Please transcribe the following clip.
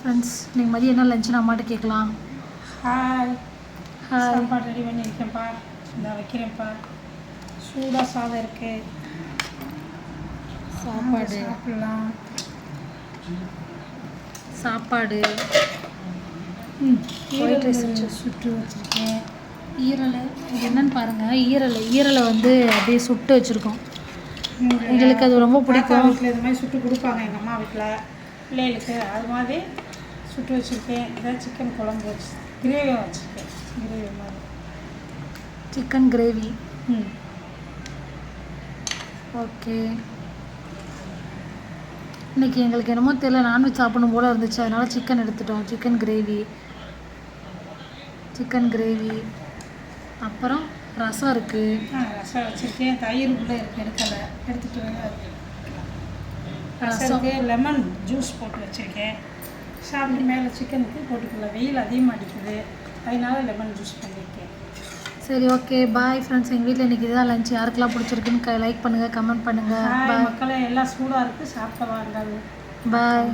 Friends, நீங்கள் மதியம் என்ன லஞ்சுன்னு அம்மாட்ட கேட்கலாம். ஹாய். ஹாய். சாப்பாடு ரெடி பண்ணியிருக்கேன்ப்பா. இந்த வைக்கிறேன்ப்பா. சூடாக சாதம் இருக்குது. சாப்பாடு சாப்பிட்லாம். சாப்பாடு ஈரல் சுட்டு வச்சுருக்கேன். ஈரல் இது என்னன்னு பாருங்கள். ஈரலை வந்து அப்படியே சுட்டு வச்சுருக்கோம். எங்களுக்கு அது ரொம்ப பிடிக்கும். வீட்டில் இது மாதிரி சுட்டு கொடுப்பாங்க எங்கள் அம்மா வீட்டில் பிள்ளைகளுக்கு. அது மாதிரி சுட்டு வச்சுருக்கேன். இதான் சிக்கன் குழம்பு வச்சு கிரேவியாக வச்சுருக்கேன். கிரேவி மாதிரி சிக்கன் கிரேவி. ஓகே. இன்றைக்கி எங்களுக்கு என்னமோ தெரியல, நான்வெஜ் சாப்பிடணும் போல் இருந்துச்சு, அதனால் சிக்கன் எடுத்துட்டோம். Chicken gravy. அப்புறம் ரசம் இருக்குது. ரசம் வச்சுருக்கேன். தயிர் உள்ளே இருக்குது, எடுத்துகிட்டு ரசத்துக்கு லெமன் ஜூஸ் போட்டு வச்சுருக்கேன். சாப்பிட்டு மேலே சிக்கனுக்கு போட்டுக்கல. வெயில் அதிகமாக அடிக்குது, அதனால லெமன் ஜூஸ் பண்ணியிருக்கேன். சரி, ஓகே, பாய் ஃப்ரெண்ட்ஸ். எங்கள் வீட்டில் இன்றைக்கி இதுதான் லஞ்ச். யாருக்கெல்லாம் பிடிச்சிருக்குன்னு லைக் பண்ணுங்கள், கமெண்ட் பண்ணுங்கள். மக்களே எல்லாம் சூடாக இருக்குது, சாப்பிட வாங்க. பாய்.